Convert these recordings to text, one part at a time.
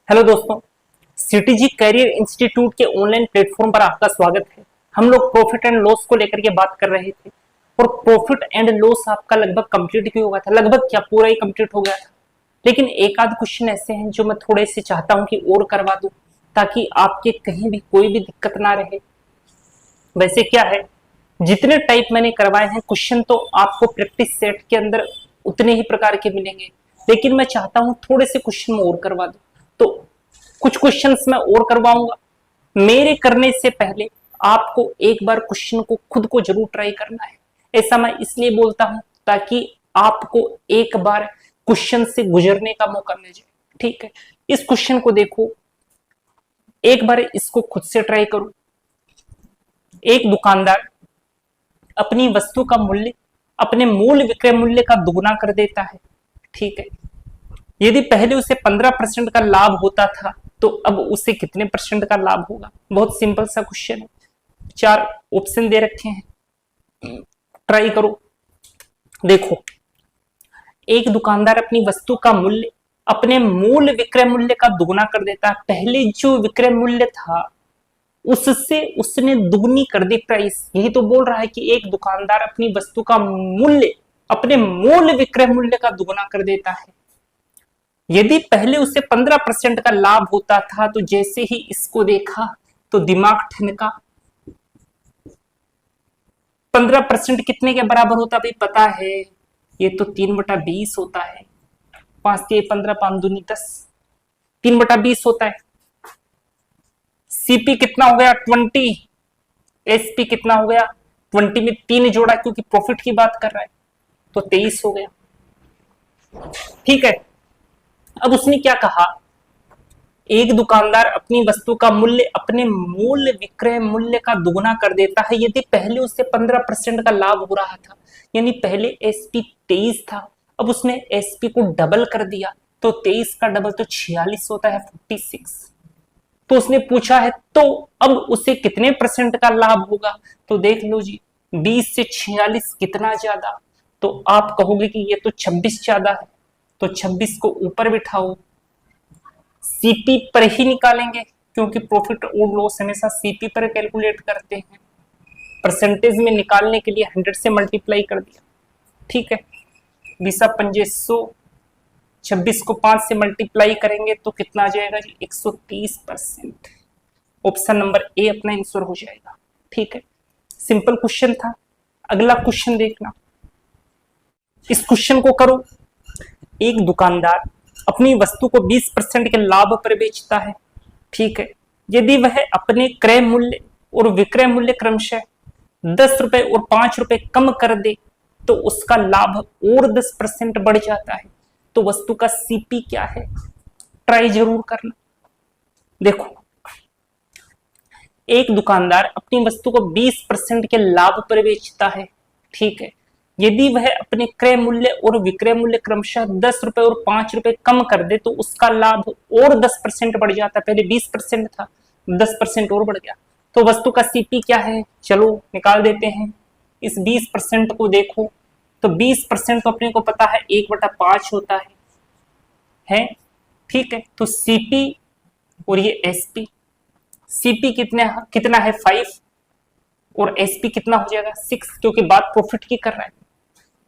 Hello दोस्तों, CTG career institute के online platform पर आपका स्वागत है। हम लोग प्रॉफिट एंड लॉस को लेकर के बात कर रहे थे और प्रॉफिट एंड लॉस आपका लगभग कंप्लीट भी हो गया था, लगभग क्या पूरा ही कंप्लीट हो गया था। लेकिन एक आध क्वेश्चन ऐसे हैं जो मैं थोड़े से चाहता हूं कि और करवा दूं ताकि आपके कहीं भी कोई भी दिक्कत ना रहे। वैसे क्या है, जितने टाइप मैंने करवाए हैं क्वेश्चन तो आपको प्रैक्टिस सेट के अंदर उतने ही प्रकार के मिलेंगे, लेकिन मैं चाहता हूं थोड़े से क्वेश्चन में और करवा दूं। तो कुछ क्वेश्चंस मैं और करवाऊंगा। मेरे करने से पहले आपको एक बार क्वेश्चन को खुद को जरूर ट्राई करना है। ऐसा मैं इसलिए बोलता हूं ताकि आपको एक बार क्वेश्चन से गुजरने का मौका मिल जाए। ठीक है, इस क्वेश्चन को देखो, एक बार इसको खुद से ट्राई करो। एक दुकानदार अपनी वस्तु का मूल्य अपने मूल विक्रय मूल्य का दोगुना कर देता है। ठीक है, यदि पहले उसे 15% का लाभ होता था तो अब उसे कितने परसेंट का लाभ होगा। बहुत सिंपल सा क्वेश्चन है, 4 ऑप्शन दे रखे हैं, ट्राई करो। देखो, एक दुकानदार अपनी वस्तु का मूल्य अपने मूल विक्रय मूल्य का दोगुना कर देता है। पहले जो विक्रय मूल्य था उससे उसने दुगनी कर दी प्राइस। यही तो बोल रहा है कि एक दुकानदार अपनी वस्तु का मूल्य अपने मूल विक्रय मूल्य का दोगुना कर देता है। यदि पहले उसे 15% का लाभ होता था तो जैसे ही इसको देखा तो दिमाग ठनका। 15% कितने के बराबर होता भाई पता है? ये तो 3/20 होता है। 5 3 15 5 दूनी 10, 3/20 होता है। सीपी कितना हो गया 20, एसपी कितना हो गया 20 में 3 जोड़ा क्योंकि प्रॉफिट की बात कर रहा है तो 23 हो गया। ठीक है, अब उसने क्या कहा, एक दुकानदार अपनी वस्तु का मूल्य अपने मूल विक्रय मूल्य का दोगुना कर देता है यदि पहले उसे 15% का लाभ हो रहा था। यानी पहले एसपी 23 था, अब उसने एसपी को डबल कर दिया तो 23 का डबल तो 46 होता है, 46। तो उसने पूछा है तो अब उसे कितने परसेंट का लाभ होगा। तो देख लो जी, 20 से 46 कितना ज्यादा, तो आप कहोगे कि ये तो 26 ज्यादा है, तो 26 को ऊपर बिठाओ, सीपी पर ही निकालेंगे क्योंकि प्रॉफिट और लॉस हमेशा सीपी पर कैलकुलेट करते हैं। परसेंटेज में निकालने के लिए 100 से मल्टीप्लाई कर दिया। ठीक है, 20 पंजे 100, 26 को 5 से मल्टीप्लाई करेंगे तो कितना आ जाएगा जी 130%। ऑप्शन नंबर ए अपना आंसर हो जाएगा। ठीक है, सिंपल क्वेश्चन था। अगला क्वेश्चन देखना, इस क्वेश्चन को करो। एक दुकानदार अपनी वस्तु को 20% के लाभ पर बेचता है। ठीक है, यदि वह अपने क्रय मूल्य और विक्रय मूल्य क्रमशः 10 रुपए और 5 रुपए कम कर दे तो उसका लाभ और 10% बढ़ जाता है। तो वस्तु का सीपी क्या है, ट्राई जरूर करना। देखो, एक दुकानदार अपनी वस्तु को 20% के लाभ पर बेचता है। ठीक है, यदि वह अपने क्रय मूल्य और विक्रय मूल्य क्रमशः 10 रुपए और 5 रुपए कम कर दे तो उसका लाभ और 10% बढ़ जाता है। पहले 20% था, 10% और बढ़ गया। तो वस्तु का सीपी क्या है, चलो निकाल देते हैं। इस 20% को देखो तो 20% तो अपने को पता है 1/5 होता है। ठीक है, तो सीपी और ये एसपी, सीपी कितना है 5 और एसपी कितना हो जाएगा 6, क्योंकि बात प्रॉफिट की कर रहा है।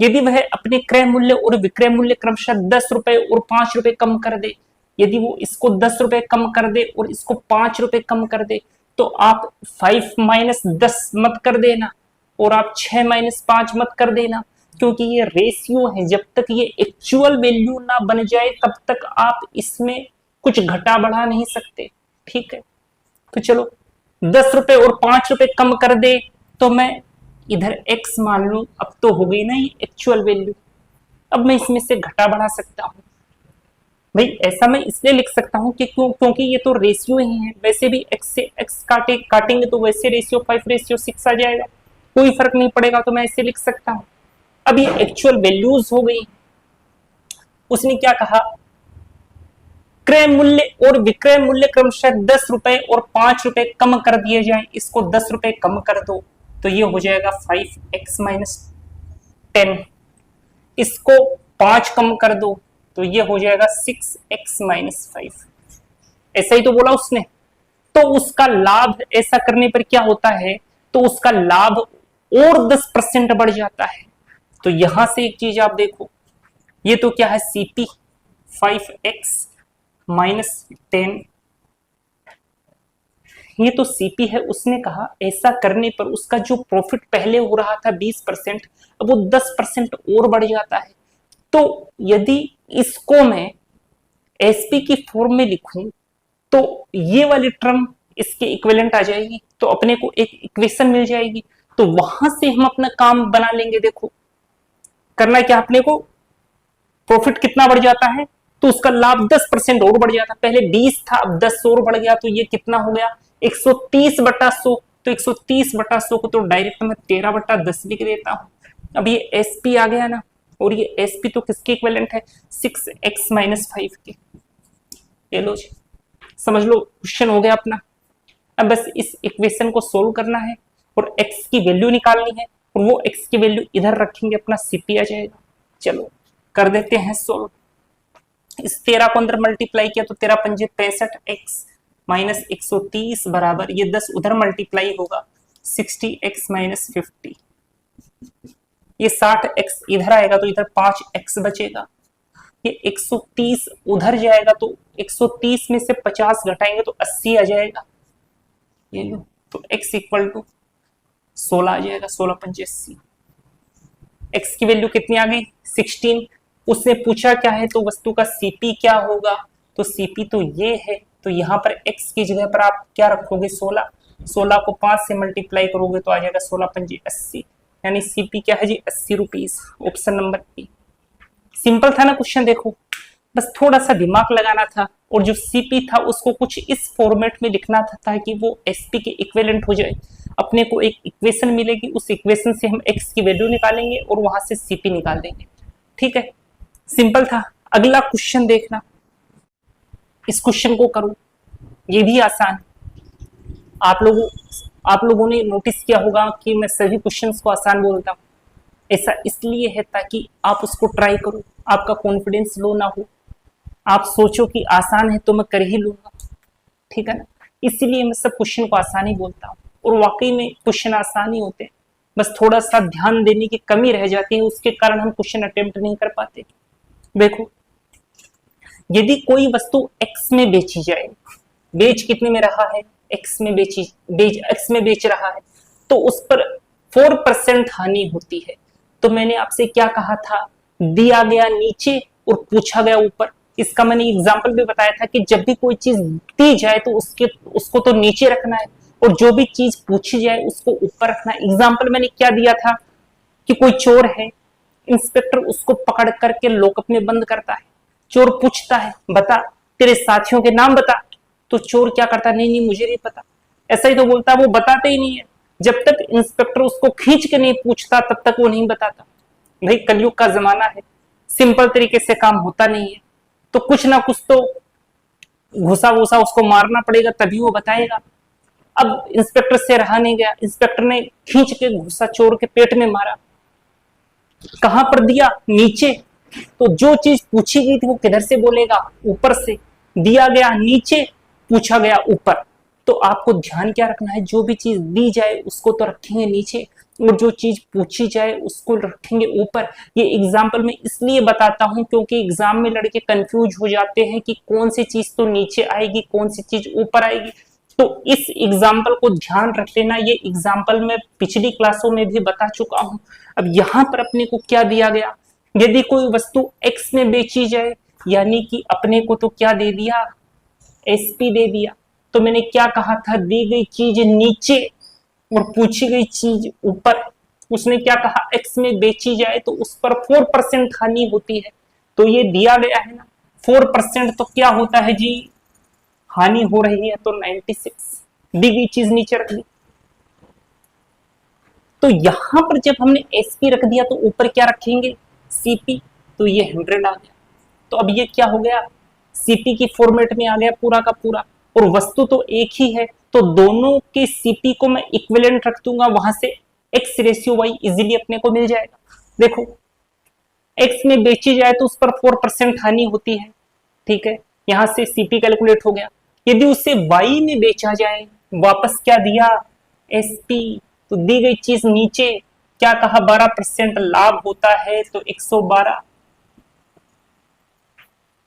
यदि वह अपने क्रय मूल्य और विक्रय मूल्य क्रमशः 10 रुपए और 5 रुपए कम कर दे, यदि वो इसको 10 रुपए कम कर दे और इसको 5 रुपए कम कर दे तो आप 5 - 10 मत कर देना और आप 6 - 5 मत कर देना, क्योंकि ये रेशियो है। जब तक ये एक्चुअल वैल्यू ना बन जाए तब तक आप इसमें कुछ घटा बढ़ा नहीं सकते। ठीक है, तो चलो 10 रुपए और 5 रुपए कम कर दे तो मैं इधर x मान लू, अब तो हो गई ना ये एक्चुअल वैल्यू। अब मैं इसमें से घटा बढ़ा सकता हूं भाई। ऐसा मैं इसलिए लिख सकता हूं कि क्योंकि ये तो रेशियो ही है। वैसे भी x से x काटेंगे तो वैसे रेशियो 5:6 आ जाएगा, कोई फर्क नहीं पड़ेगा, तो मैं ऐसे लिख सकता हूं। अब ये एक्चुअल वैल्यूज हो गई। उसने क्या कहा, क्रय मूल्य और विक्रय मूल्य क्रमशः 10 रुपए और 5 रुपए कम कर दिए जाए। इसको 10 रुपए कम कर दो तो ये हो जाएगा 5x - 10, इसको 5 कम कर दो तो ये हो जाएगा 6x - 5। ऐसा ही तो बोला उसने। तो उसका लाभ ऐसा करने पर क्या होता है, तो उसका लाभ और 10% बढ़ जाता है। तो यहां से एक चीज आप देखो, ये तो क्या है, सीपी 5x माइनस 10, ये तो सीपी है। उसने कहा ऐसा करने पर उसका जो प्रॉफिट पहले हो रहा था 20%, अब वो 10% और बढ़ जाता है। तो यदि इसको मैं एसपी की फॉर्म में लिखूं तो ये वाली टर्म इसके इक्विवेलेंट आ जाएगी, तो अपने को एक इक्वेशन मिल जाएगी। तो वहां से हम अपना काम बना लेंगे। देखो करना क्या, अपने को प्रॉफिट कितना बढ़ जाता है, तो उसका लाभ 10% और बढ़ जाता है। पहले 20 था, अब 10 और बढ़ गया, तो ये कितना हो गया 130/100। तो 130/100 को तो डायरेक्ट मैं 13/10 लिख देता हूं। अब ये एसपी आ गया ना, और ये एसपी तो किसके इक्विवेलेंट है, 6x-5 के। ये लो जी, समझ लो क्वेश्चन हो गया अपना। अब बस इस इक्वेशन को सोल्व करना है और x की वैल्यू निकालनी है, और वो x की वैल्यू इधर रखेंगे, अपना सीपी आ जाएगा। चलो कर देते हैं सोल्व। इस 13 को अंदर मल्टीप्लाई किया तो 13 पंजे 65x माइनस 130 बराबर, ये 10 उधर मल्टीप्लाई होगा 60x माइनस 50, ये 60x इधर आएगा तो इधर 5x बचेगा। ये 130 उधर जाएगा तो 130 में से 50 घटाएंगे तो 80 आ जाएगा। ये लो, तो x इक्वल टू 16 आ जाएगा, 16 पंजे 80। x की वैल्यू कितनी आ गई 16। उसने पूछा क्या है, तो वस्तु का सीपी क्या होगा, तो सीपी तो ये है। तो यहाँ पर x की जगह पर आप क्या रखोगे 16, 16 को 5 से मल्टीप्लाई करोगे तो आ जाएगा 16 पंजे 80, यानी सीपी क्या है जी 80 rupees. Option number A. Simple था ना क्वेश्चन, देखो बस थोड़ा सा दिमाग लगाना था, और जो सीपी था उसको कुछ इस फॉर्मेट में लिखना था ताकि वो एसपी के इक्विवेलेंट हो जाए। अपने को एक इक्वेशन मिलेगी, उस इक्वेशन से हम एक्स की वैल्यू निकालेंगे और वहां से सीपी निकाल देंगे। ठीक है, सिंपल था। अगला क्वेश्चन देखना, इस क्वेश्चन को करो, ये भी आसान। आप लोगों ने नोटिस किया होगा कि मैं सभी क्वेश्चंस को आसान बोलता हूँ। ऐसा इसलिए है ताकि आप उसको ट्राई करो, आपका कॉन्फिडेंस लो ना हो, आप सोचो कि आसान है तो मैं कर ही लूंगा। ठीक है ना, इसलिए मैं सब क्वेश्चन को आसान ही बोलता हूँ, और वाकई में क्वेश्चन आसान ही होते हैं, बस थोड़ा सा ध्यान देने की कमी रह जाती है, उसके कारण हम क्वेश्चन अटेम्प्ट नहीं कर पाते। देखो यदि कोई वस्तु x में बेची जाए, बेच कितने में रहा है, x में बेच रहा है, तो उस पर 4% हानि होती है। तो मैंने आपसे क्या कहा था, दिया गया नीचे और पूछा गया ऊपर। इसका मैंने एग्जाम्पल भी बताया था कि जब भी कोई चीज दी जाए तो उसको तो नीचे रखना है, और जो भी चीज पूछी जाए उसको ऊपर रखना है। एग्जाम्पल मैंने क्या दिया था कि कोई चोर है, इंस्पेक्टर उसको पकड़ करके लॉकअप में बंद करता है। चोर पूछता है बता तेरे साथियों के नाम बता, तो चोर क्या करता है, नहीं नहीं मुझे नहीं पता, ऐसा ही तो बोलता है, वो बताते ही नहीं है। जब तक इंस्पेक्टर उसको खींच के नहीं पूछता तब तक वो नहीं बताता। भाई कलयुग का जमाना है, सिंपल तरीके से काम होता नहीं है, तो कुछ ना कुछ तो घुसा घुसा उसको मारना पड़ेगा तभी वो बताएगा। अब इंस्पेक्टर से रहा नहीं गया, इंस्पेक्टर ने खींच के घुसा चोर के पेट में मारा। कहां पर दिया, नीचे। तो जो चीज पूछी गई थी वो किधर से बोलेगा, ऊपर से। दिया गया नीचे, पूछा गया ऊपर। तो आपको ध्यान क्या रखना है, जो भी चीज दी जाए उसको तो रखेंगे नीचे, और जो चीज पूछी जाए उसको रखेंगे ऊपर। ये एग्जाम्पल में इसलिए बताता हूं क्योंकि एग्जाम में लड़के कंफ्यूज हो जाते हैं कि कौन सी चीज तो नीचे आएगी, कौन सी चीज ऊपर आएगी। तो इस एग्जाम्पल को ध्यान रख लेना, ये एग्जाम्पल मैं पिछली क्लासों में भी बता चुका हूं। अब यहां पर अपने को क्या दिया गया, यदि कोई वस्तु x में बेची जाए, यानी कि अपने को तो क्या दे दिया, एसपी दे दिया। तो मैंने क्या कहा था, दी गई चीज नीचे और पूछी गई चीज ऊपर। उसने क्या कहा, x में बेची जाए तो उस पर 4% हानि होती है। तो ये दिया गया है ना 4%, तो क्या होता है जी, हानि हो रही है तो 96। दी गई चीज नीचे रख दी। तो यहां पर जब हमने एसपी रख दिया तो ऊपर क्या रखेंगे, सीपी। तो ये 100 आ गया। तो अब ये क्या हो गया, सीपी की फॉर्मेट में आ गया पूरा का पूरा, और वस्तु तो एक ही है, तो दोनों के सीपी को मैं इक्विवेलेंट रख दूंगा, वहां से x रेशियो y इजीली अपने को मिल जाएगा। देखो x में बेची जाए तो उस पर 4% हानि होती है। ठीक है, यहां से सीपी कैलकुलेट हो गया। यदि उसे वाई में बेचा जाए, वापस क्या दिया, एसपी, तो दी गई चीज नीचे क्या कहा, 12% लाभ होता है, तो 112,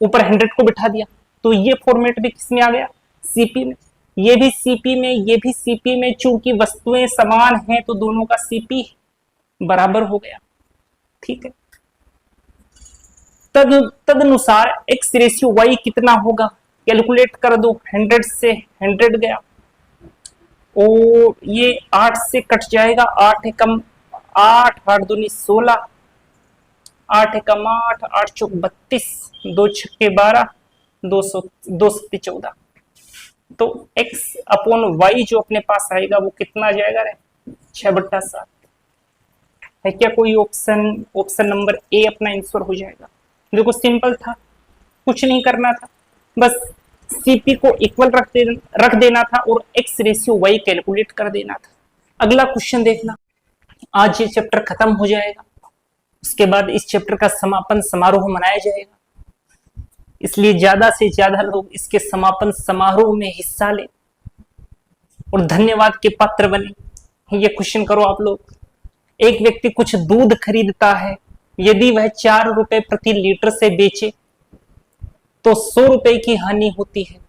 ऊपर 100 को बिठा दिया। तो ये फॉर्मेट भी किसमें आ गया, सीपी में। ये भी सीपी में, ये भी सीपी में, चूंकि वस्तुएं समान हैं तो दोनों का सीपी बराबर हो गया। ठीक है, तदनुसार एक्स रेशियो वाई कितना होगा, कैलकुलेट कर दो। 100 से 100 गया, और ये 8 से कट जाएगा, 8 एकम 8, 8 दूनी 16, 8 एकम 8, 8 चौक 32, 2 छक्के 12, 200, 2 सत्ती 14। तो x अपॉन वाई जो अपने पास आएगा वो कितना आ जाएगा रे, 6/7 है क्या कोई ऑप्शन, ऑप्शन नंबर ए अपना आंसर हो जाएगा। देखो सिंपल था, कुछ नहीं करना था, बस सीपी को इक्वल रख देना था और एक्स रेशियो वाई कैलकुलेट कर देना था। अगला क्वेश्चन देखना, आज ये चैप्टर खत्म हो जाएगा, उसके बाद इस चैप्टर का समापन समारोह मनाया जाएगा, इसलिए ज्यादा से ज्यादा लोग इसके समापन समारोह में हिस्सा लें और धन्यवाद के पात्र बने। ये क्वेश्चन करो आप लोग, एक व्यक्ति कुछ दूध खरीदता है, यदि वह 4 रुपए प्रति लीटर से बेचे तो 100 रुपए की हानि होती है,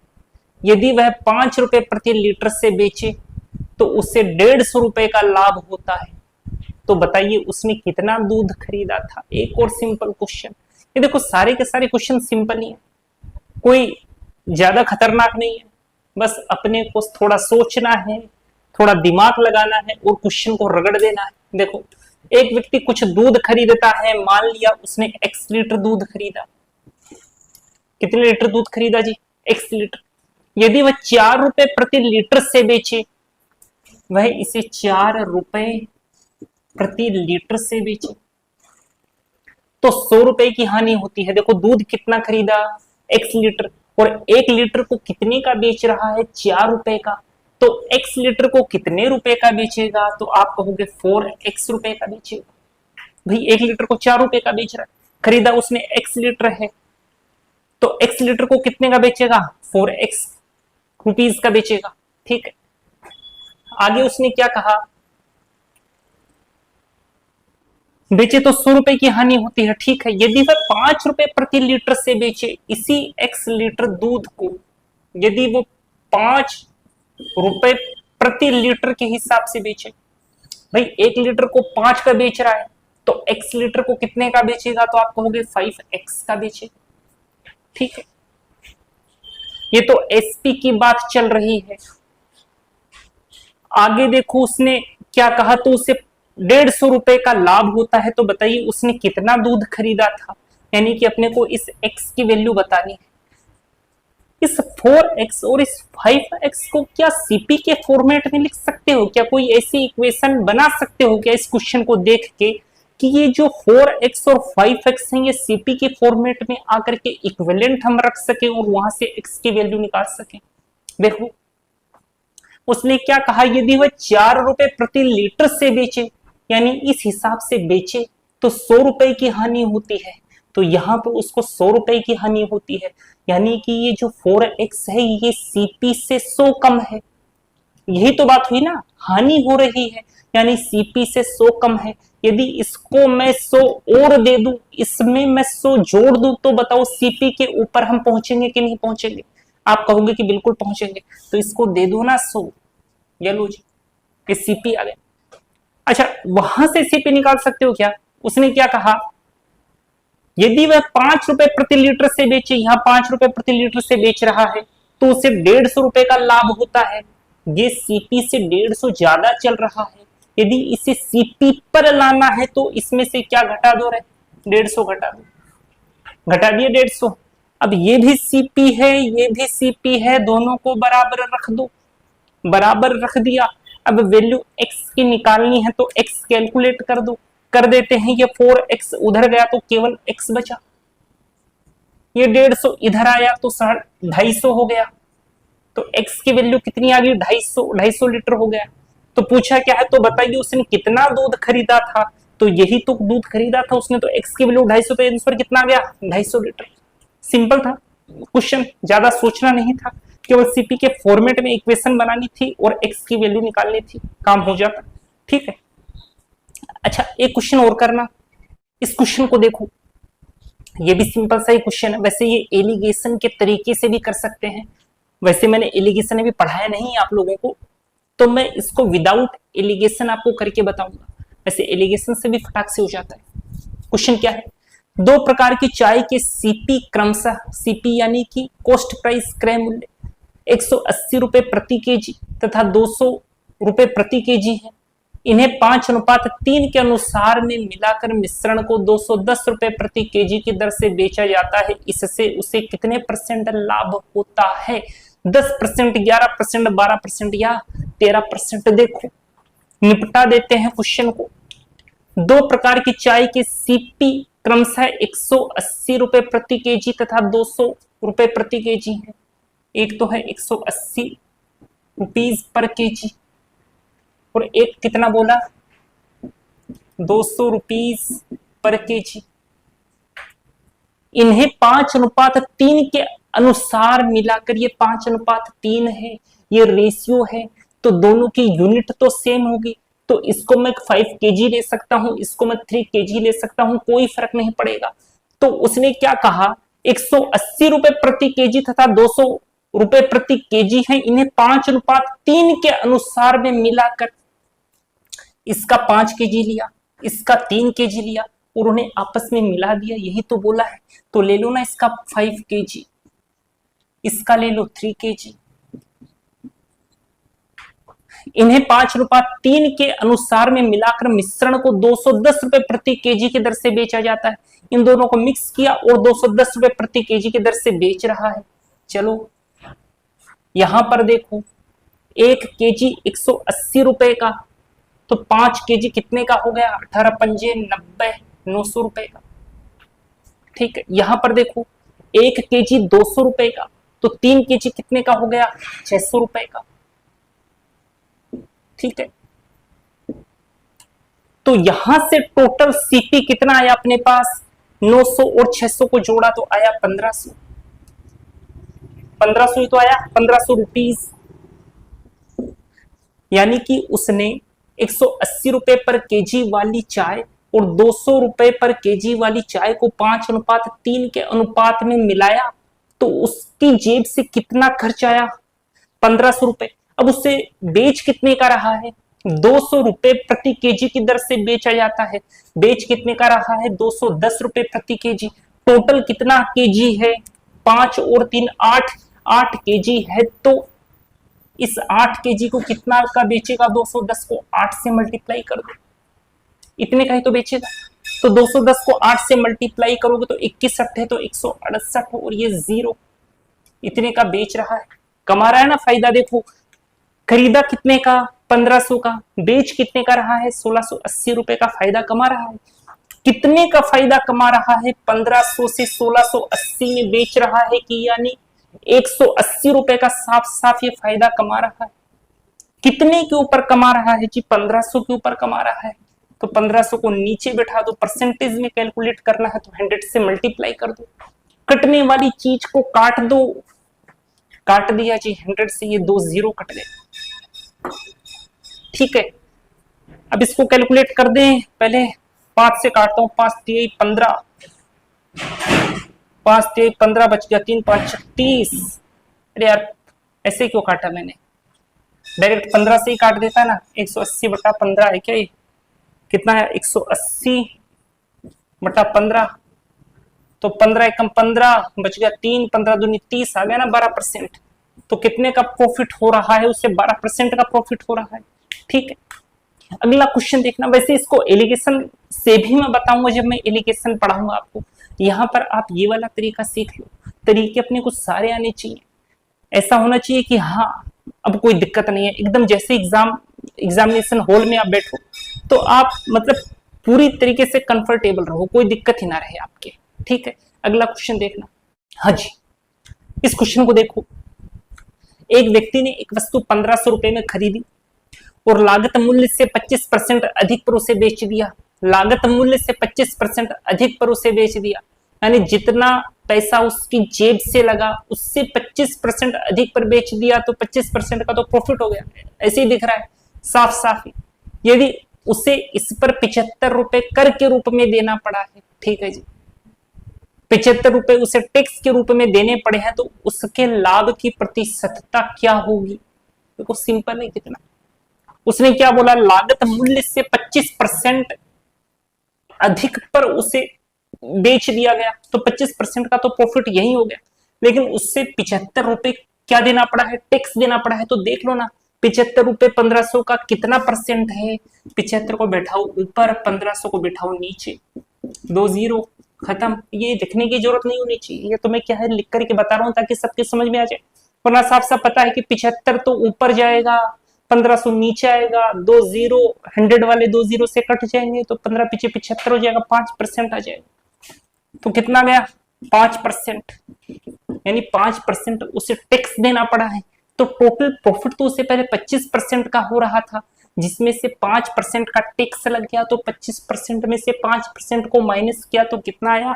यदि वह 5 रुपए प्रति लीटर से बेचे तो उसे 150 रुपए का लाभ होता है। तो बताइए उसने कितना दूध खरीदा था। एक और सिंपल क्वेश्चन, ये देखो सारे के सारे क्वेश्चन सिंपल ही है, कोई ज्यादा खतरनाक नहीं है, बस अपने को थोड़ा सोचना है, थोड़ा दिमाग लगाना है और क्वेश्चन को रगड़ देना है। देखो एक व्यक्ति कुछ दूध खरीदता है, मान लिया उसने x लीटर दूध खरीदा, कितने लीटर दूध खरीदा जी, x लीटर। यदि वह 4 रुपए प्रति लीटर से बेचे, वह इसे 4 रुपए प्रति लीटर से बेचे तो 100 रुपए की हानि होती है। देखो दूध कितना खरीदा, x लीटर, और 1 लीटर को कितने का बेच रहा है, 4 रुपए का, तो x लीटर को कितने रुपए का बेचेगा, तो आप कहोगे 4x रुपए का बेचेगा। भाई 1 लीटर को 4 रुपए का बेच रहा है, खरीदा उसने x लीटर है, तो x लीटर को कितने का बेचेगा, 4x रुपीज का बेचेगा। ठीक है, आगे उसने क्या कहा, बेचे तो 100 रुपए की हानि होती है। ठीक है, यदि वह 5 रुपए प्रति लीटर से बेचे इसी x लीटर दूध को, यदि वो 5 रुपए प्रति लीटर के हिसाब से बेचे, भाई 1 लीटर को 5 का बेच रहा है तो x लीटर को कितने का बेचेगा, तो आप कहोगे 5x का बेचेगा। ठीक है, ये तो एसपी की बात चल रही है। आगे देखो उसने क्या कहा, तो उसे 150 रुपए का लाभ होता है। तो बताइए उसने कितना दूध खरीदा था, यानी कि अपने को इस x की वैल्यू बतानी है। इस 4x और इस 5x को क्या सीपी के फॉर्मेट में लिख सकते हो क्या, कोई ऐसी इक्वेशन बना सकते हो क्या इस क्वेश्चन को देख के कि ये जो 4x और 5x हैं ये सीपी के फॉर्मेट में आकर के इक्विवेलेंट हम रख सके और वहां से x की वैल्यू निकाल सके। देखो उसने क्या कहा, यदि वह 4 रुपए प्रति लीटर से बेचे, यानी इस हिसाब से बेचे तो 100 रुपए की हानि होती है, तो यहाँ पर उसको 100 रुपए की हानि होती है, यानी कि ये जो 4x है ये सीपी से 100 कम है। यही तो बात हुई ना, हानि हो रही है यानी सीपी से 100 कम है। यदि इसको मैं 100 और दे दूं, इसमें मैं 100 जोड़ दूं, तो बताओ सीपी के ऊपर हम पहुंचेंगे कि नहीं पहुंचेंगे, आप कहोगे कि बिल्कुल पहुंचेंगे, तो इसको दे दो ना 100, ये लो जी, ये सीपी आ गया। अच्छा वहां से सीपी निकाल सकते हो क्या, उसने क्या कहा, यदि वह 5 रुपए प्रति लीटर से बेचे, यहां 5 रुपए प्रति लीटर से बेच रहा है तो उसे 150 रुपए का लाभ होता है। ये सीपी से 150 ज्यादा चल रहा है, यदि इसे सीपी पर लाना है तो इसमें से क्या घटा दो रे, 150 घटा दो, घटा दिए 150। अब ये भी सीपी है, ये भी सीपी है, दोनों को बराबर रख दो, बराबर रख दिया। अब वैल्यू x की निकालनी है तो x कैलकुलेट कर दो, कर देते हैं। ये 4x उधर गया तो केवल x बचा, ये 150 इधर आया तो 250 हो गया, तो x की वैल्यू कितनी आ गई, 250 लीटर हो गया। तो पूछा क्या है, तो बताइए उसने कितना दूध खरीदा था, तो यही तो दूध खरीदा था उसने, तो x की वैल्यू 250 पे आंसर कितना गया, 250 लीटर। सिंपल था क्वेश्चन, ज्यादा सोचना नहीं था, केवल सीपी के फॉर्मेट में इक्वेशन बनानी थी और एक्स की वैल्यू निकालनी थी, काम हो जाता। ठीक है, अच्छा एक क्वेश्चन और करना, इस क्वेश्चन को देखो, ये भी सिंपल सा ही क्वेश्चन है। वैसे ये एलिगेशन के तरीके से भी कर सकते हैं, वैसे मैंने एलिगेशन अभी पढ़ाया नहीं आप लोगों को, तो मैं इसको विदाउट एलिगेशन आपको करके बताऊंगा। वैसे एलिगेशन से भी फटाक से हो जाता है। क्वेश्चन क्या है, दो प्रकार की चाय के सीपी क्रमशः, सीपी यानी कि कॉस्ट प्राइस क्रय मूल्य 180 रुपए प्रति केजी तथा 200 रुपए प्रति केजी है। इन्हें 5:3 के अनुसार में मिलाकर मिश्रण को 210 रुपए प्रति केजी की दर से बेचा जाता है। इससे उसे कितने परसेंट लाभ होता है? 10%, 11%, 12% या 13%? देखो निपटा देते हैं क्वेश्चन को। दो प्रकार की चाय के सीपी क्रमशः 180 रुपए प्रति केजी तथा 200 रुपए प्रति केजी है। एक तो है 180 रुपीज पर केजी और एक कितना बोला, 200 रुपीज पर केजी। इन्हें 5:3 के अनुसार मिलाकर, ये 5:3 है, ये रेशियो है, तो दोनों की यूनिट तो सेम होगी। तो इसको मैं 5 केजी ले सकता हूं, इसको मैं 3 केजी ले सकता हूं, कोई फर्क नहीं पड़ेगा। तो उसने क्या कहा, 180 रुपए प्रति केजी तथा 200 रुपए प्रति केजी है, इन्हें 5:3 के अनुसार में मिलाकर, इसका 5 केजी लिया, इसका 3 केजी लिया और उन्हें आपस में मिला दिया, यही तो बोला है। तो ले लो ना इसका 5 केजी, इसका ले लो 3 केजी। इन्हें 5:3 के अनुसार में मिलाकर मिश्रण को 210 रुपए प्रति केजी की दर से बेचा जाता है। इन दोनों को मिक्स किया और 210 रुपए प्रति केजी की दर से बेच रहा है। चलो यहां पर देखो, 1 केजी 180 रुपए का, तो 5 केजी कितने का हो गया, 18 पंजे 90, 900 रुपए का। ठीक है, यहां पर देखो 1 केजी 200 रुपए का, तो 3 केजी कितने का हो गया, 600 रुपए का। ठीक है, तो यहां से टोटल सीपी कितना आया अपने पास, 900 और 600 को जोड़ा तो आया 1500, 1500 ही तो आया, 1500 रुपीज। यानी कि उसने 180 रुपए पर केजी वाली चाय और 200 रुपए पर केजी वाली चाय को 5:3 के अनुपात में मिलाया, तो उसकी जेब से कितना खर्च आया, 1500 रुपए। अब उससे बेच कितने का रहा है, 200 रुपए प्रति केजी की दर से बेचा जाता है। बेच कितने का रहा है, 210 रुपए प्रति केजी। टोटल कितना केजी है, 5 और 3 8 केजी है। तो इस 8 केजी को कितना का बेचेगा, 210 को 8 से मल्टीप्लाई कर दो, इतने का ही तो बेचेगा। तो 210 को 8 से मल्टीप्लाई करोगे तो 21 है, तो 168 और ये 0, इतने का बेच रहा है, कमा रहा है ना फायदा। देखो खरीदा कितने का, 1500 का, बेच कितने का रहा है, 1680 रुपए का फायदा कमा रहा है। कितने का फायदा कमा रहा है, 1500 से 1680 में बेच रहा है, कि यानी 180 रुपए का साफ साफ ये फायदा कमा रहा है। कितने के ऊपर कमा रहा है जी, 1500 के ऊपर कमा रहा है। तो 1500 को नीचे बैठा दो, परसेंटेज में कैलकुलेट करना है तो 100 से मल्टीप्लाई कर दो। कटने वाली चीज को काट दो, काट दिया जी 100 से, ये 2 0 कट गए। ठीक है, अब इसको कैलकुलेट कर दें, पहले 5 से काटता हूं, 5 3 15, 5 3 15 बच गया, 3 5 36। अरे यार ऐसे क्यों काटा मैंने, डायरेक्ट 15 से ही काट देता ना। 180 बटा 15 है क्या, ये कितना है, 180 बटा 15, तो 15 एकम 15 बच गया 3, 15 दूनी 30 आ गया ना, 12%। तो कितने का प्रॉफिट हो रहा है, उससे 12% का प्रॉफिट हो रहा है। ठीक है, अगला क्वेश्चन देखना। वैसे इसको एलिगेशन से भी मैं बताऊंगा जब मैं एलिगेशन पढ़ाऊंगा आपको। यहाँ पर आप ये वाला तरीका सीख लो, तरीके अपने को सारे आने चाहिए। ऐसा होना चाहिए कि हाँ अब कोई दिक्कत नहीं है, एकदम जैसे एग्जामिनेशन हॉल में आप बैठो तो आप मतलब पूरी तरीके से कंफर्टेबल रहो, कोई दिक्कत ही ना रहे आपके। ठीक है, अगला क्वेश्चन देखना। हाँ जी, इस क्वेश्चन को देखो। एक व्यक्ति ने एक वस्तु 1500 रुपए में खरीदी और लागत मूल्य से 25% अधिक पर उसे बेच दिया। लागत मूल्य से 25% अधिक पर उसे बेच दिया। यानी जितना पैसा उसकी जेब से लगा उससे 25% अधिक पर बेच दिया तो 25% का तो प्रॉफिट हो गया। ऐसे ही दिख रहा है साफ साफ। यदि उसे इस पर 75 रुपए कर के रूप में देना पड़ा है, ठीक है जी, 75 रुपए उसे टैक्स के रूप में देने पड़े हैं, तो उसके लाभ की प्रतिशतता क्या होगी? देखो सिंपल है कितना। उसने क्या बोला, लागत मूल्य से 25% अधिक पर उसे बेच दिया गया तो 25% का तो प्रॉफिट यही हो गया। लेकिन उससे 75 रुपए क्या देना पड़ा है, टैक्स देना पड़ा है। तो देख लो ना, 75 रुपए 1500 का कितना परसेंट है? 75 को बैठाओ ऊपर, 1500 को बैठाओ नीचे, 2 जीरो, खत्म। ये लिखने की जरूरत नहीं होनी चाहिए, ये तो मैं क्या है लिख करके बता रहा हूं ताकि सबके समझ में आ जाए। वरना साफ साफ पता है कि 75 तो ऊपर जाएगा, 1500 नीचे आएगा, 2 जीरो, 100 वाले 2 जीरो से कट जाएंगे तो 15 पीछे 75 हो जाएगा, 5% आ जाएगा। तो कितना गया? 5%, यानी 5% उसे टैक्स देना पड़ा है। तो टोटल प्रॉफिट तो उससे पहले 25% का हो रहा था, जिसमें से 5% का टैक्स लग गया, तो 25% में से 5% को माइनस किया तो कितना आया?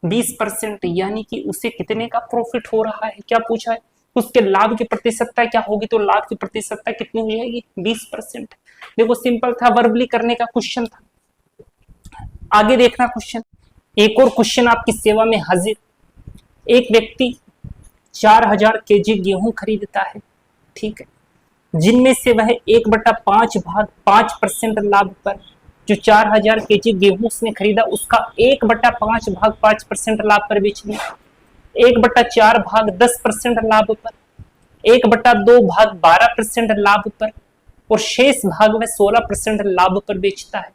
20%। यानी कि उसे कितने का प्रॉफिट हो रहा है? क्या पूछा है? उसके लाभ की प्रतिशतता क्या होगी? तो लाभ की प्रतिशतता कितनी हो जाएगी? 20%। देखो सिंपल था, वर्बली करने का क्वेश्चन था। आगे देखना क्वेश्चन, एक और क्वेश्चन आपकी सेवा में हाजिर। एक व्यक्ति 4000 केजी गेहूं खरीदता है, ठीक है, जिनमें से वह 1/5 भाग 5% लाभ पर, जो 4000 केजी गेहूं उसने खरीदा उसका 1/5 भाग 5% लाभ पर बेच दिया, 1/4 भाग 10% लाभ पर, 1/2 भाग 12% लाभ पर, और शेष भाग वह 16% लाभ पर बेचता है।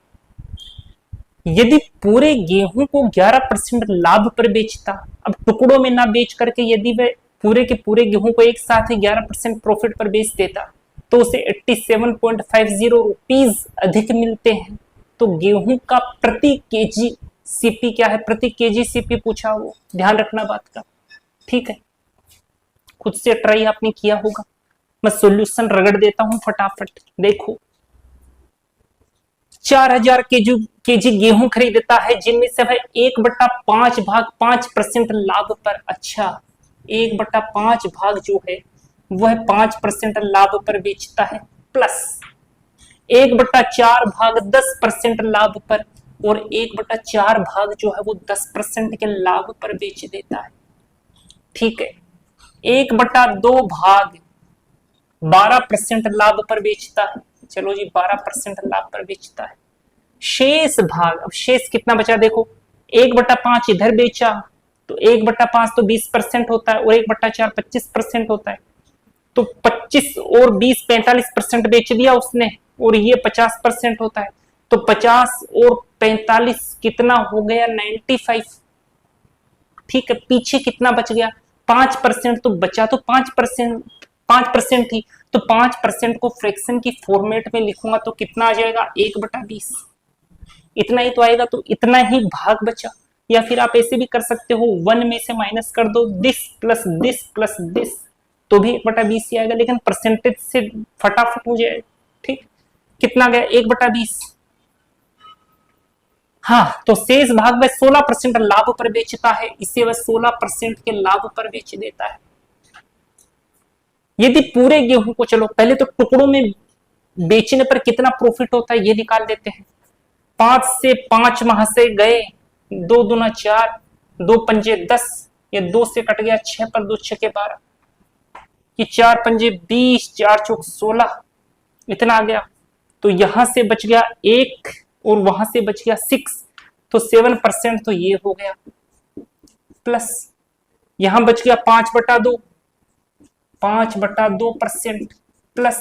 यदि पूरे गेहूं को 11% लाभ पर बेचता, अब टुकड़ों में ना बेच करके यदि वह पूरे के पूरे गेहूं को एक साथ ही 11% प्रॉफिट पर बेच देता तो उसे 87.50 रुपीज अधिक मिलते हैं। तो गेहूं का प्रति केजी सीपी क्या है? प्रति केजी सीपी पूछा, वो ध्यान रखना बात का, ठीक है। खुद से ट्राई आपने किया होगा, मैं सॉल्यूशन रगड़ देता हूं फटाफट। देखो 4000 केजी गेहूं खरीदता है, जिनमें से वह 1/5 भाग 5% लाभ पर, अच्छा 1/5 भाग जो है वह 5% लाभ पर बेचता है, प्लस 1/4 भाग 10% लाभ पर, और 1/4 भाग जो है वो 10% के लाभ पर बेच देता है, ठीक है। 1/2 भाग 12% लाभ पर बेचता है, चलो जी 12% लाभ पर बेचता है। शेष भाग, अब शेष कितना बचा देखो, 1/5 इधर बेचा तो 1/5 तो 20% होता है, और 1/4 25% होता है, तो 25 और 20 45% बेच दिया उसने, और ये 50% होता है, तो 50 और 45 कितना हो गया? 95, ठीक है। पीछे कितना बच गया? 5% तो बचा, तो 5% थी, तो 5% को फ्रैक्शन की फॉर्मेट में लिखूंगा तो कितना आ जाएगा? 1/20, इतना ही तो आएगा, तो इतना ही भाग बचा। या फिर आप ऐसे भी कर सकते हो, 1 में से माइनस कर दो this plus this plus this, तो भी 1/20 ही आएगा, लेकिन परसेंटेज से फटाफट हो जाएगा, ठीक। कितना गया? 1/20। हाँ, तो शेष भाग वह 16% लाभ पर बेचता है, इसे वह 16% के लाभ पर बेच देता है। यदि पूरे गेहूं को, चलो पहले तो टुकड़ों में बेचने पर कितना प्रॉफिट होता है ये निकाल देते हैं। 5 से 5 माह से गए, 2 दूना 4, 2 पंजे 10, ये 2 से कट गया 6 पर 2 6 के 12, कि 4 पंजे 20, 4 चौक 16, इतना आ गया। तो यहां से बच गया 1 और वहां से बच गया 6, तो 7% तो ये हो गया, प्लस यहां बच गया 5/2, 5/2%, प्लस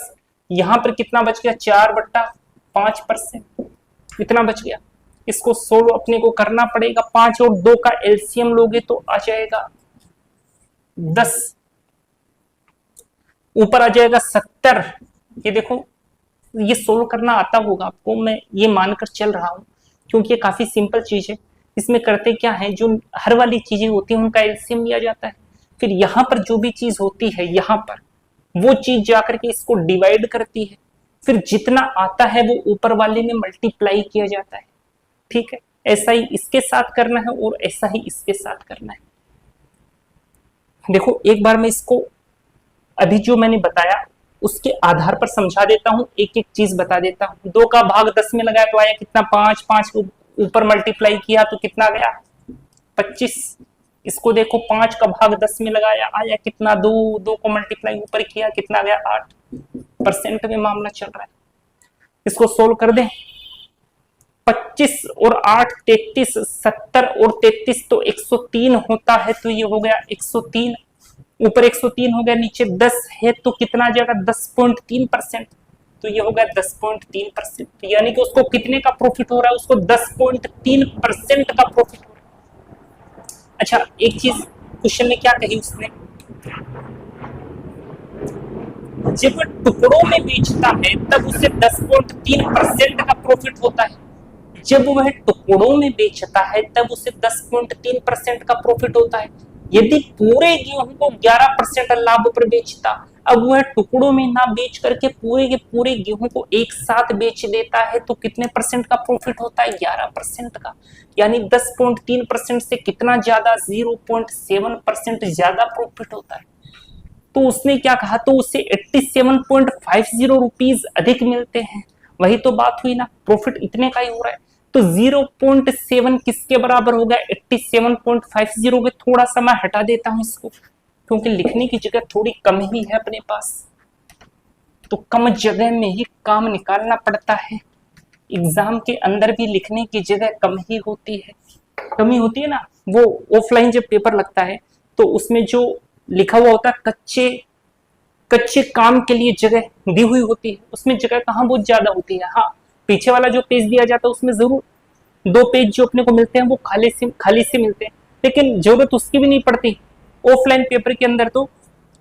यहां पर कितना बच गया? 4/5%, इतना बच गया। इसको सोल्व अपने को करना पड़ेगा, 5 और 2 का एलसीएम लोगे तो आ जाएगा 10, ऊपर आ जाएगा 70। ये देखो, ये सोल्व करना आता होगा आपको, मैं ये मानकर चल रहा हूं, क्योंकि ये काफी सिंपल चीज है। इसमें करते क्या है, जो हर वाली चीजें होती है उनका एलसीएम लिया जाता है, फिर यहां पर जो भी चीज होती है यहां पर वो चीज जाकर के इसको डिवाइड करती है, फिर जितना आता है वो ऊपर वाले में मल्टीप्लाई किया जाता है, ठीक है। ऐसा ही इसके साथ करना है और ऐसा ही इसके साथ करना है। देखो एक बार मैं इसको अभी जो मैंने बताया उसके आधार पर समझा देता हूं, एक एक चीज बता देता हूं। 2 का भाग 10 में लगाया तो आया कितना 5, 5 को ऊपर मल्टीप्लाई किया तो कितना गया 25। इसको देखो 5 का भाग 10 में लगाया आया कितना 2, 2 को मल्टीप्लाई ऊपर किया कितना गया 8%। में मामला चल रहा है, इसको सोल्व कर दें। 25 और 8 33, 70 और 33 तो 103 होता है, तो ये हो गया 103। ऊपर 103 हो गया, नीचे 10 है तो कितना आ जाएगा 10.3%, तो ये हो गया 10.3%। यानी कि उसको कितने का प्रॉफिट हो रहा है, उसको 10.3% का प्रॉफिट हो रहा है। अच्छा एक चीज क्वेश्चन में क्या कही उसने, जब टुकड़ों में बेचता है तब उसे 10.3% का प्रॉफिट होता है। जब वह टुकड़ों में बेचता है तब उसे 10.3% का प्रॉफिट होता है। यदि पूरे गेहूं को 11% लाभ पर बेचता, अब वह टुकड़ों में ना बेच करके पूरे के पूरे गेहूं को एक साथ बेच देता है तो कितने परसेंट का प्रॉफिट होता है 11% का। यानी 10.3% से कितना ज्यादा 0.7% ज्यादा प्रॉफिट होता है। तो उसने क्या कहा, तो उसे 87.50 रुपीज अधिक मिलते हैं। वही तो बात हुई ना, प्रॉफिट इतने का ही हो रहा है। तो 0.7 किसके बराबर हो गया 87.50 के। थोड़ा सा मैं हटा देता हूं इसको क्योंकि लिखने की जगह थोड़ी कम ही है अपने पास, तो कम जगह में ही काम निकालना पड़ता है। एग्जाम के अंदर भी लिखने की जगह कम ही होती है, कमी होती है ना। वो ऑफलाइन जब पेपर लगता है तो उसमें जो लिखा हुआ होता है कच्चे काम के लिए जगह दी हुई होती है, उसमें जगह कहाँ बहुत ज्यादा होती है। हाँ पीछे वाला जो पेज दिया जाता है उसमें जरूर 2 पेज जो अपने को मिलते हैं वो खाली से मिलते हैं, लेकिन जरूरत उसकी भी नहीं पड़ती। ऑफलाइन पेपर के अंदर तो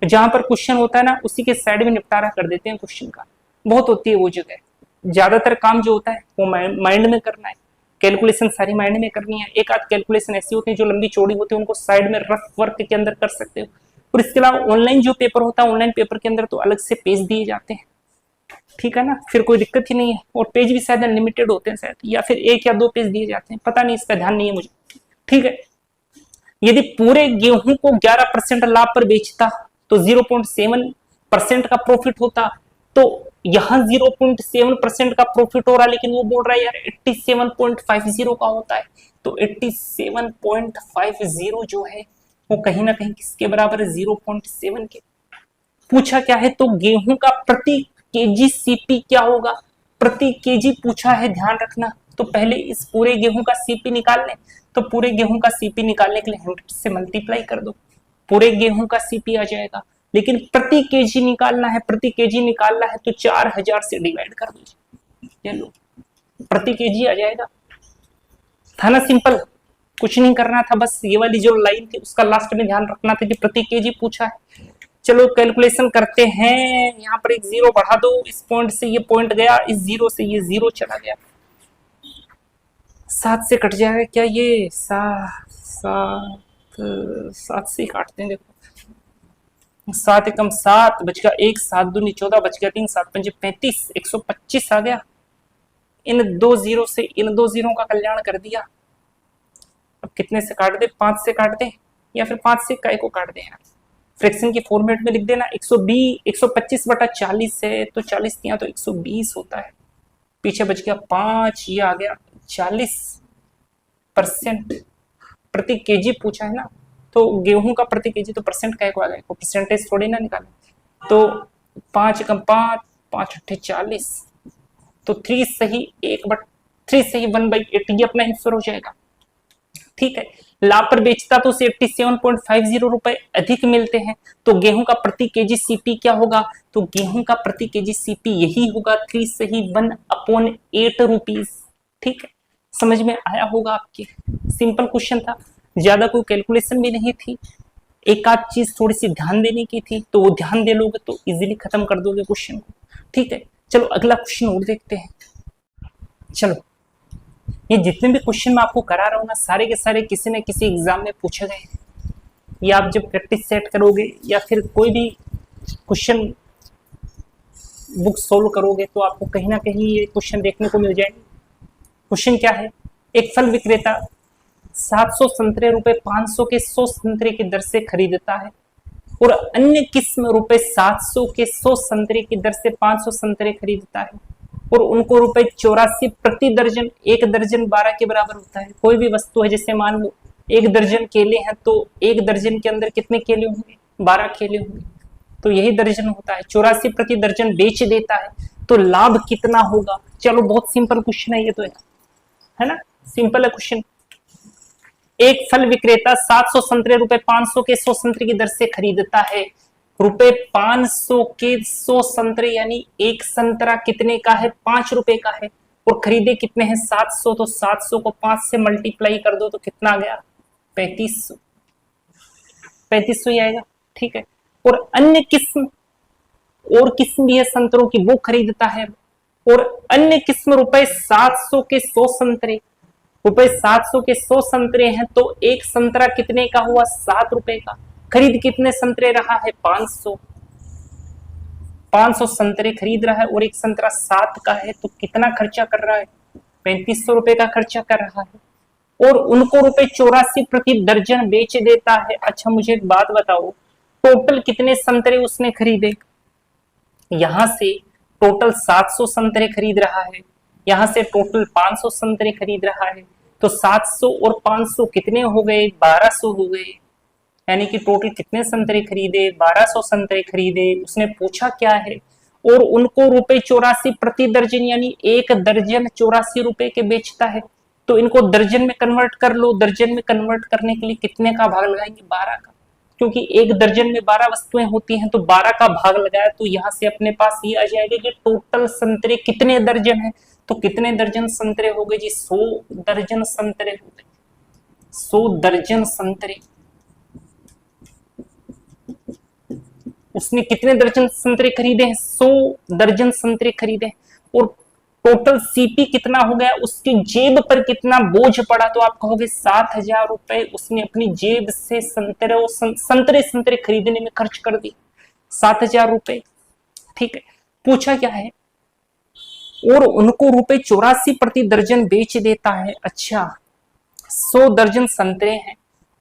जहां पर क्वेश्चन होता है ना उसी के साइड में निपटारा कर देते हैं क्वेश्चन का, बहुत होती है वो जगह। ज्यादातर काम जो होता है वो माइंड में करना है, कैलकुलेशन सारी माइंड में करनी है। एक आध कैलकुलेशन ऐसी होती है जो लंबी चौड़ी होती है, उनको साइड में रफ वर्क के अंदर कर सकते हो। और इसके अलावा ऑनलाइन जो पेपर होता है, ऑनलाइन पेपर के अंदर तो अलग से पेज दिए जाते हैं, ठीक है ना, फिर कोई दिक्कत ही नहीं है। और पेज भी शायद अनलिमिटेड होते हैं शायद, या फिर 1 या 2 पेज दिए जाते हैं, पता नहीं, इसका ध्यान नहीं है मुझे, ठीक है। यदि पूरे गेहूं को 11% लाभ पर बेचता तो 0.7% का प्रॉफिट होता, तो यहां 0.7% का प्रॉफिट हो रहा है, लेकिन वो बोल रहा है यार 87.50 का होता है। तो 87.50 जो है वो कहीं ना कहीं किसके बराबर है 0.7 के। पूछा क्या है, तो गेहूं का प्रति केजी सीपी क्या होगा, प्रति केजी पूछा है, ध्यान रखना। तो पहले इस पूरे गेहूं का सीपी निकाल लें, तो पूरे गेहूं का सीपी निकालने के लिए 100 से मल्टीप्लाई कर दो, पूरे गेहूं का सीपी आ जाएगा। लेकिन प्रति केजी निकालना है, प्रति केजी निकालना है तो 4000 से डिवाइड कर दीजिए, ये लो प्रति केजी आ जाएगा। था ना सिंपल, कुछ नहीं करना था, बस ये वाली जो लाइन थी उसका लास्ट में ध्यान रखना था कि प्रति केजी पूछा है। चलो कैलकुलेशन करते हैं, यहाँ पर एक 0 बढ़ा दो, इस पॉइंट से ये पॉइंट गया, इस 0 से ये 0 चला गया, 7 से कट जाएगा क्या ये, 7 से काटते हैं, देखो 7 एकम 7 बच गया 1, 7 दूनी 14 बच गया 3, 7 पंजे 35, 125 आ गया। इन 2 0 से इन 2 0 का कल्याण कर दिया। अब कितने से काट दे, 5 से काट दे या फिर 5 से काय को काट दे यार, फ्रैक्शन की फॉर्मेट में लिख देना। 125/40 है तो 40 दिया तो 120 होता है, पीछे बच गया 5, ये आ गया 40% प्रति केजी पूछा है ना, तो गेहूं का प्रति केजी तो परसेंट काय को आ गया, परसेंटेज थोड़ी ना निकाले। तो 5 कम 5, 5 अट्ठे 40, तो 3 सही 1/3 सही 1/8, ये अपना आंसर हो जाएगा, ठीक है। लाभ पर बेचता तो उसे 87.50 रुपए अधिक मिलते हैं, तो गेहूं का प्रति केजी सीपी क्या होगा, तो गेहूं का प्रति केजी सीपी यही होगा 3 सही 1/8 रुपीज, ठीक है। समझ में आया होगा आपके, सिंपल क्वेश्चन था, ज्यादा कोई कैलकुलेशन भी नहीं थी, एक आध चीज थोड़ी सी ध्यान देने की थी, तो वो ध्यान दे लोगे तो इजीली खत्म कर दोगे क्वेश्चन को, ठीक है। चलो अगला क्वेश्चन और देखते हैं। चलो ये जितने भी क्वेश्चन मैं आपको करा रहा हूँ ना, सारे के सारे किसी न किसी एग्जाम में पूछे गए हैं। ये आप जब प्रैक्टिस सेट करोगे या फिर कोई भी क्वेश्चन बुक सोल्व करोगे तो आपको कहीं ना कहीं ये क्वेश्चन देखने को मिल जाएंगे। क्वेश्चन क्या है, एक फल विक्रेता 700 संतरे रुपए 500 के 100 संतरे की दर से खरीदता है और अन्य किस्म रुपए 700 के 100 संतरे की दर से 500 संतरे खरीदता है और उनको रुपए 84 प्रति दर्जन, एक दर्जन 12 के बराबर होता है। कोई भी वस्तु है, जैसे मान लो एक दर्जन केले हैं तो एक दर्जन के अंदर कितने केले होंगे? 12 केले होंगे, तो यही दर्जन होता है। 84 प्रति दर्जन बेच देता है तो लाभ कितना होगा? चलो बहुत सिंपल क्वेश्चन है ये तो, है ना, सिंपल है क्वेश्चन। एक फल विक्रेता 700 संतरे रुपए 500 के 100 संतरे की दर से खरीदता है। रुपए 500 के 100 संतरे यानी एक संतरा कितने का है? 5 रुपए का है और खरीदे कितने हैं? 700। तो 700 को 5 से मल्टीप्लाई कर दो तो कितना आ गया? 3500। 3500 ही आएगा, ठीक है। और अन्य किस्म, और किस्म भी है संतरों की, वो खरीदता है और अन्य किस्म रुपए 700 के 100 संतरे, रुपए 700 के 100 संतरे हैं तो एक संतरा कितने का हुआ? 7 रुपए का। खरीद कितने संतरे रहा है? 500। 500 संतरे खरीद रहा है और एक संतरा 7 का है तो कितना खर्चा कर रहा है? 3500 रुपए का खर्चा कर रहा है और उनको रुपए 84 प्रति दर्जन बेच देता है। अच्छा मुझे एक बात बताओ, टोटल कितने संतरे उसने खरीदे? यहां से टोटल 700 संतरे खरीद रहा है, यहां से टोटल 500 संतरे खरीद रहा है, तो 700 और 500 कितने हो गए? 1200 हो गए। यानी कि टोटल कितने संतरे खरीदे? 1200 संतरे खरीदे। उसने पूछा क्या है? और उनको रुपए 84 प्रति दर्जन यानी एक दर्जन 84 रुपए के बेचता है। तो इनको दर्जन में कन्वर्ट कर लो। दर्जन में कन्वर्ट करने के लिए कितने का भाग लगाएंगे? 12 का, क्योंकि एक दर्जन में 12 वस्तुएं होती हैं तो 12 का भाग लगाया तो यहां से अपने पास ये आ जाएगा कि टोटल संतरे कितने दर्जन है। तो कितने दर्जन संतरे हो गए जी? 100 दर्जन संतरे हो गए। 100 दर्जन संतरे। उसने कितने दर्जन संतरे खरीदे हैं? 100 दर्जन संतरे खरीदे। और टोटल सीपी कितना हो गया? उसकी जेब पर कितना बोझ पड़ा? तो आप कहोगे 7000 रुपए उसने अपनी जेब से संतरे खरीदने में खर्च कर दी। 7000 रुपए, ठीक है। पूछा क्या है? और उनको रुपए 84 प्रति दर्जन बेच देता है। अच्छा 100 दर्जन संतरे हैं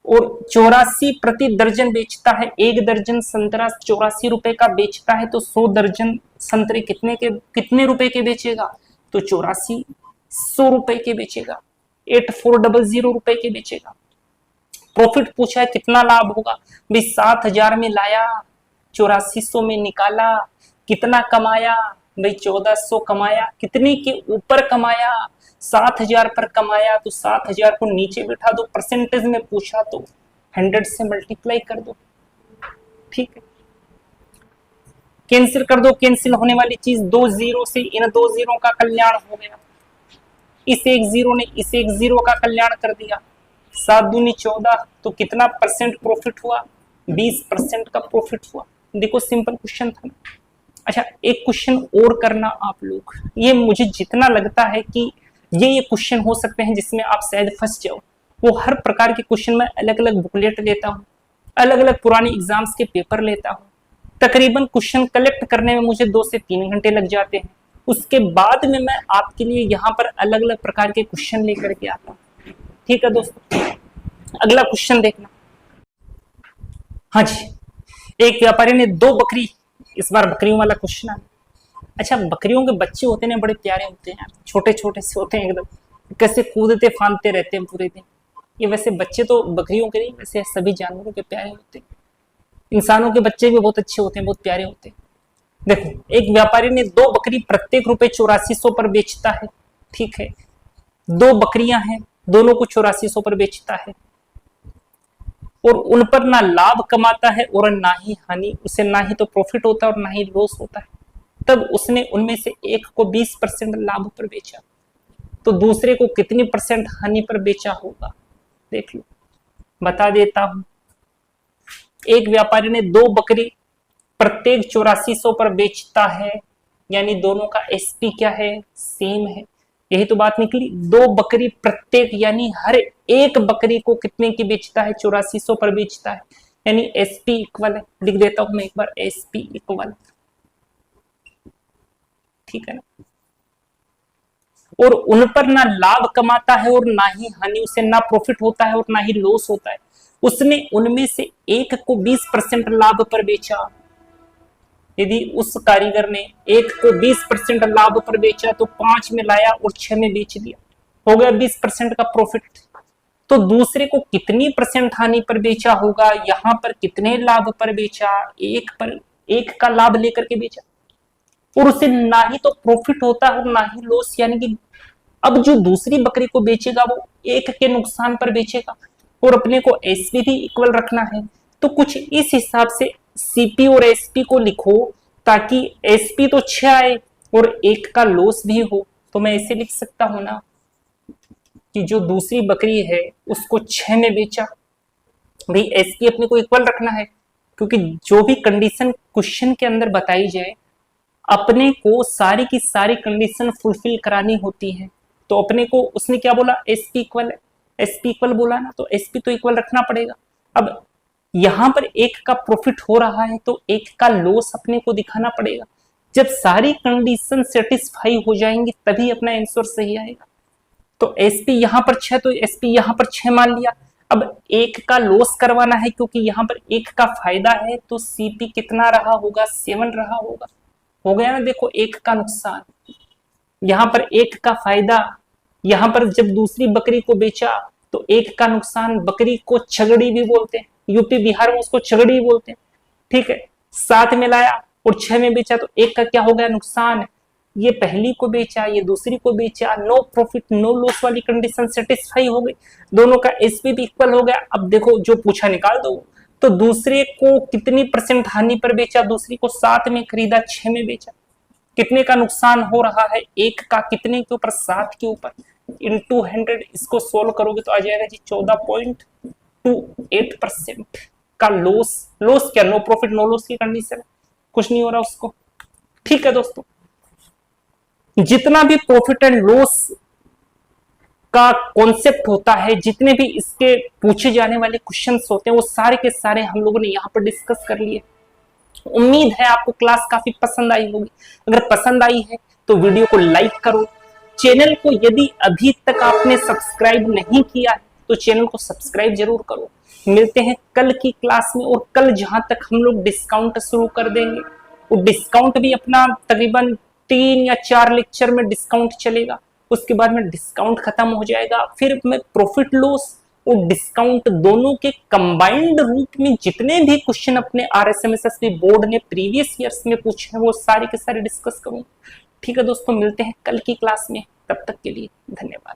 और 84 प्रति दर्जन बेचता है। एक दर्जन संतरा 84 रुपए का बेचता है तो 100 दर्जन संतरे कितने रुपए के बेचेगा? तो 84 100 रुपए के बेचेगा। 8400 रुपए के बेचेगा। प्रॉफिट पूछा है कितना लाभ होगा? भाई 7000 में लाया, 8400 में निकाला, कितना कमाया? भाई 1400 कमाया। कितने के ऊपर कमाया? 7000 पर कमाया। तो 7000 को नीचे बिठा दो, परसेंटेज में पूछा तो 100 से मल्टीप्लाई कर दो, ठीक है। कैंसिल कर दो, कैंसिल होने वाली चीज 2 जीरो से इन 2 जीरो का कल्याण हो गया। इस एक जीरो ने इस एक जीरो का कल्याण कर दिया। 7 दूनी 14, तो कितना परसेंट प्रॉफिट हुआ? 20% का प्रॉफिट हुआ। देखो सिंपल क्वेश्चन था। अच्छा एक क्वेश्चन और करना आप लोग, ये मुझे जितना लगता है कि ये क्वेश्चन हो सकते हैं जिसमें आप शायद फंस जाओ। वो हर प्रकार के क्वेश्चन में अलग अलग बुकलेट लेता हूँ, अलग अलग पुराने एग्जाम्स के पेपर लेता हूँ। तकरीबन क्वेश्चन कलेक्ट करने में मुझे 2 से 3 घंटे लग जाते हैं। उसके बाद में मैं आपके लिए यहाँ पर अलग अलग प्रकार के क्वेश्चन लेकर के आता हूँ। ठीक है दोस्तों, अगला क्वेश्चन देखना। हाँ जी, एक व्यापारी ने 2 बकरी, इस बार बकरियों वाला क्वेश्चन है। अच्छा बकरियों के बच्चे होते हैं बड़े प्यारे होते हैं, छोटे छोटे से होते हैं एकदम, कैसे कूदते फांदते रहते हैं पूरे दिन। ये वैसे बच्चे तो बकरियों के नहीं, वैसे सभी जानवरों के प्यारे होते हैं। इंसानों के बच्चे भी बहुत अच्छे होते हैं, बहुत प्यारे होते हैं। देखो एक व्यापारी ने 2 बकरी प्रत्येक रुपए 8400 पर बेचता है। ठीक है, 2 बकरियां हैं, दोनों को 8400 पर बेचता है और उन पर ना लाभ कमाता है और ना ही हानि। उसे ना ही तो प्रॉफिट होता है और ना ही लॉस होता है। तब उसने उनमें से एक को 20% लाभ पर बेचा, तो दूसरे को कितनी % हानि पर बेचा होगा? देख लो, बता देता हूं। एक व्यापारी ने 2 बकरी प्रत्येक 8400 पर बेचता है, यानी दोनों का एसपी क्या है? सेम है। यही तो बात निकली। 2 बकरी प्रत्येक यानी हर एक बकरी को कितने की बेचता है? 8400 पर बेचता है, यानी एसपी इक्वल है। लिख देता हूं मैं एक बार, एसपी इक्वल, ठीक है ना। और उन पर ना लाभ कमाता है और ना ही हानि, उसे ना प्रॉफिट होता है और ना ही लॉस होता है। उसने उनमें से एक को 20% लाभ पर बेचा। यदि उस कारीगर ने एक को 20% लाभ पर बेचा तो 5 में लाया और 6 में बेच दिया, हो गया 20% का प्रॉफिट। तो दूसरे को कितनी परसेंट हानि पर बेचा होगा, यहां पर कितने लाभ पर बेचा, एक का लाभ लेकर के बेचा, और उसे ना ही तो प्रॉफिट होता है और ना ही लॉस। यानी कि अब जो दूसरी बकरी को बेचेगा वो एक के नुकसान पर बेचेगा, और अपने को एसपी भी इक्वल रखना है। तो कुछ इस हिसाब से सीपी और एसपी को लिखो ताकि एसपी तो 6 आए और एक का लॉस भी हो। तो मैं ऐसे लिख सकता हूं ना कि जो दूसरी बकरी है उसको 6 में बेचा। भाई एसपी अपने को इक्वल रखना है, क्योंकि जो भी कंडीशन क्वेश्चन के अंदर बताई जाए अपने को सारी की सारी कंडीशन फुलफिल करानी होती है। तो अपने को उसने क्या बोला, एसपी इक्वल है, एसपी इक्वल बोला ना, तो एसपी तो इक्वल रखना पड़ेगा। अब यहां पर एक का प्रॉफिट हो रहा है तो एक का लॉस अपने को दिखाना पड़ेगा। जब सारी कंडीशन सेटिस्फाई हो जाएंगी तभी अपना आंसर सही आएगा। तो एसपी यहां पर 6 तो एसपी यहां पर 6 मान लिया। अब एक का लॉस करवाना है क्योंकि यहां पर एक का फायदा है, तो सीपी कितना रहा होगा, 7 रहा होगा। हो गया ना, देखो एक का नुकसान, यहां पर एक का फायदा, यहां पर जब दूसरी बकरी को बेचा तो एक का नुकसान। बकरी को छगड़ी भी बोलते हैं, यूपी बिहार में उसको छगड़ी बोलते हैं, ठीक है। 7 में लाया और 6 में बेचा तो एक का क्या हो गया, नुकसान। ये पहली को बेचा, ये दूसरी को बेचा, नो प्रॉफिट नो लॉस वाली कंडीशन सेटिस्फाई हो गई, दोनों का एसपी भी इक्वल हो गया। अब देखो जो पूछा निकाल दो। तो दूसरे को कितनी परसेंट हानि पर बेचा, दूसरी को 7 में खरीदा, 6 में बेचा, कितने का नुकसान हो रहा है, एक का, कितने के ऊपर, 7 के ऊपर, इंटू 100। इसको सोल्व करोगे तो आ जाएगा जी 14.28% का लॉस। लॉस क्या, नो प्रॉफिट नो लॉस की कंडीशन है, कुछ नहीं हो रहा उसको। ठीक है दोस्तों, जितना भी प्रॉफिट एंड लॉस का कॉन्सेप्ट होता है, जितने भी इसके पूछे जाने वाले क्वेश्चंस होते हैं, वो सारे के सारे हम लोगों ने यहाँ पर डिस्कस कर लिए। उम्मीद है आपको क्लास काफी पसंद आई होगी। अगर पसंद आई है तो वीडियो को लाइक करो। चैनल को यदि अभी तक आपने सब्सक्राइब नहीं किया है तो चैनल को सब्सक्राइब जरूर करो। मिलते हैं कल की क्लास में, और कल जहां तक हम लोग डिस्काउंट शुरू कर देंगे, वो डिस्काउंट भी अपना तकरीबन 3 या 4 लेक्चर में डिस्काउंट चलेगा। उसके बाद में डिस्काउंट खत्म हो जाएगा, फिर मैं प्रॉफिट लॉस और डिस्काउंट दोनों के कंबाइंड रूप में जितने भी क्वेश्चन अपने RSMSSB बोर्ड ने प्रीवियस ईयर्स में पूछे हैं वो सारे के सारे डिस्कस करूंगा। ठीक है दोस्तों, मिलते हैं कल की क्लास में, तब तक के लिए धन्यवाद।